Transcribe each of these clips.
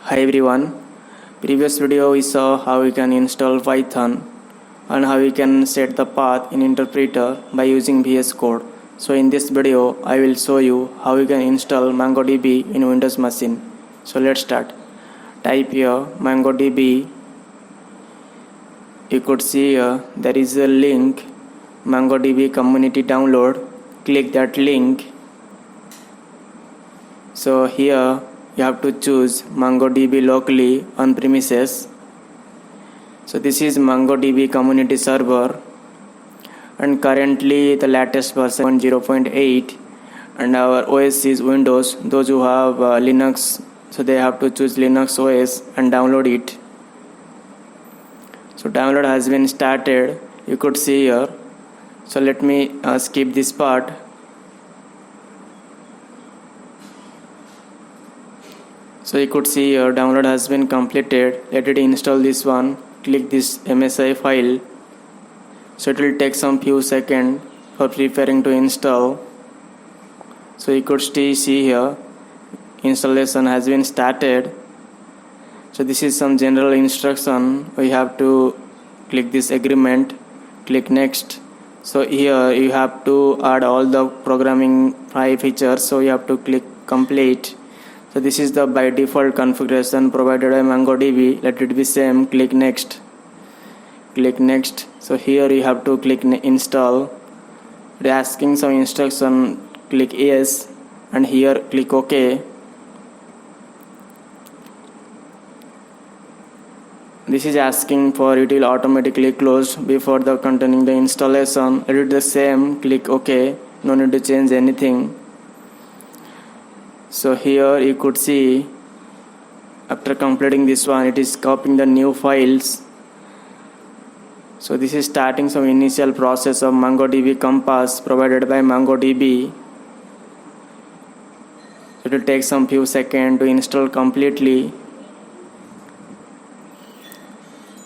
Hi everyone. Previous video we saw how we can install Python and how we can set the path in interpreter by using VS Code. So in this video I will show you how you can install MongoDB in Windows machine. So let's start. Type here MongoDB. You could see here there is a link MongoDB community download. Click that link. So here you have to choose MongoDB locally on premises. So this is MongoDB community server and currently the latest version 0.8 and our OS is Windows. Those who have Linux, so they have to choose Linux OS and download it. So download has been started, you could see here. So let me skip this part. So you could see your download has been completed. Let it install this one. Click this MSI file. So it will take some few seconds for preparing to install. So you could see here installation has been started. So this is some general instruction. We have to click this agreement. Click next. So here you have to add all the programming features. So you have to click complete. So this is the by default configuration provided by MongoDB. Let it be same. Click next. Click next. So here you have to click install. It is asking some instruction. Click yes and here click OK. This is asking for it will automatically close before the containing the installation. Let it the same. Click OK. No need to change anything. So here you could see after completing this one it is copying the new files. So this is starting some initial process of MongoDB Compass provided by MongoDB. It will take some few seconds to install completely.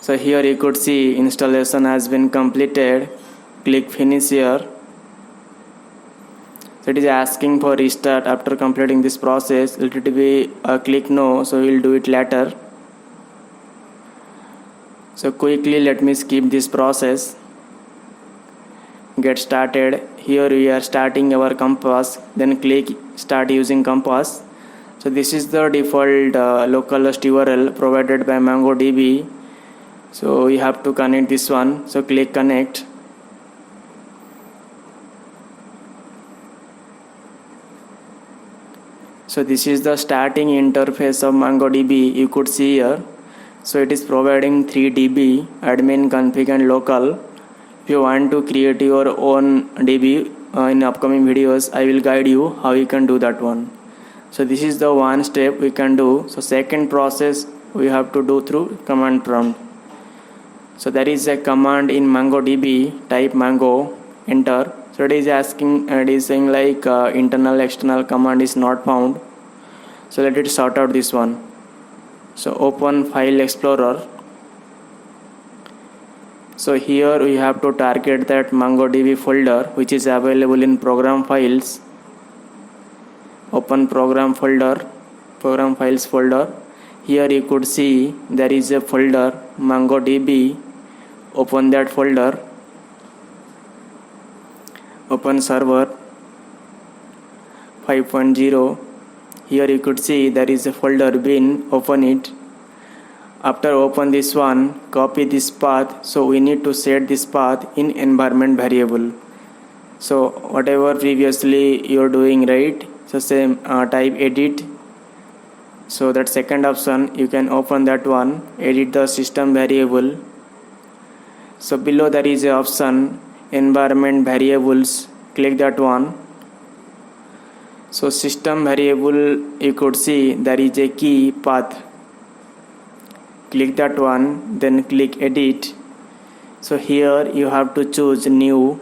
So here you could see installation has been completed. Click finish here. So it is asking for restart after completing this process. Let it be click no, so we'll do it later. So quickly let me skip this process. Get started. Here we are starting our Compass. Then click start using Compass. So this is the default localhost URL provided by MongoDB. So you have to connect this one. So click connect. So this is the starting interface of MongoDB. You could see here. So it is providing 3 DB admin, config and local. If you want to create your own DB in upcoming videos, I will guide you how you can do that one. So this is the one step we can do. So second process we have to do through command prompt. So there is a command in MongoDB. Type Mongo, enter. So it is asking, it is saying like internal external command is not found. So let it sort out this one. So open file explorer. So here we have to target that MongoDB folder which is available in program files. Open program folder, program files folder. Here you could see there is a folder MongoDB. Open that folder. Open server 5.0. Here you could see there is a folder bin. Open it. After open this one, copy this path. So we need to set this path in environment variable. So whatever previously you're doing, right? So same type edit. So that second option you can open that one. Edit the system variable. So below there is a option environment variables. Click that one. So system variable, you could see there is a key path. Click that one, then click edit. So here you have to choose new,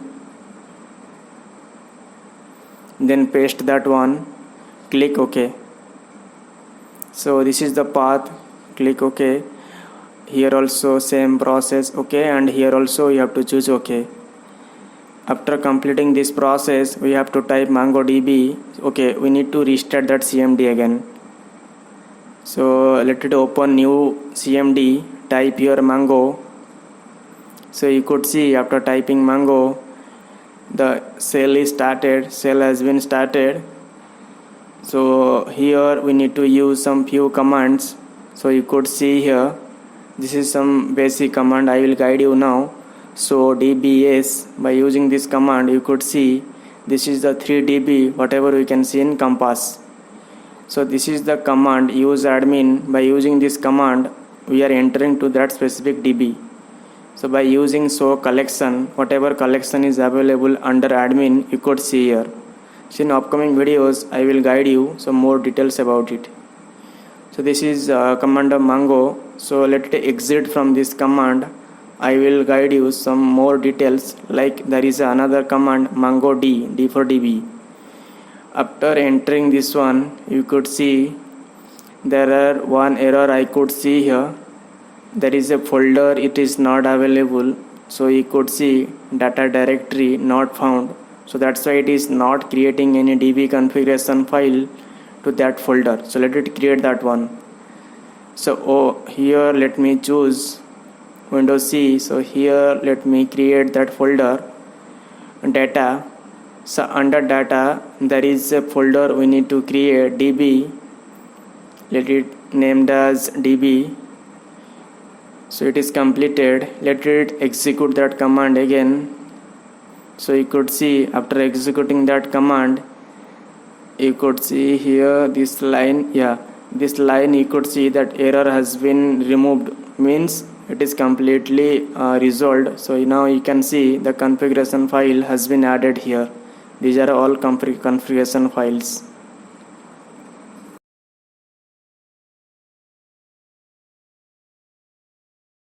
then paste that one. Click OK. So this is the path. Click OK. Here also same process, OK, and here also you have to choose OK. After completing this process, we have to type MongoDB. Okay, we need to restart that CMD again. So let it open new CMD, type here Mongo. So you could see after typing Mongo, the cell has been started. So here we need to use some few commands. So you could see here, this is some basic command I will guide you now. So dbs, by using this command you could see this is the 3 dB whatever we can see in compass. So this is the command use admin. By using this command we are entering to that specific dB. So by using show collection, whatever collection is available under admin you could see here. So in upcoming videos I will guide you some more details about it. So this is command of Mongo. So let it exit from this command. I will guide you some more details, like there is another command MongoD, D for DB. After entering this one you could see there are one error I could see here. There is a folder, it is not available. So you could see data directory not found. So that's why it is not creating any DB configuration file to that folder. So let it create that one. So here let me choose Windows C. So here let me create that folder, data. So under data there is a folder we need to create, DB. Let it named as DB. So it is completed. Let it execute that command again. So you could see after executing that command you could see here this line, this line you could see that error has been removed, means it is completely resolved. So now you can see the configuration file has been added here. These are all configuration files.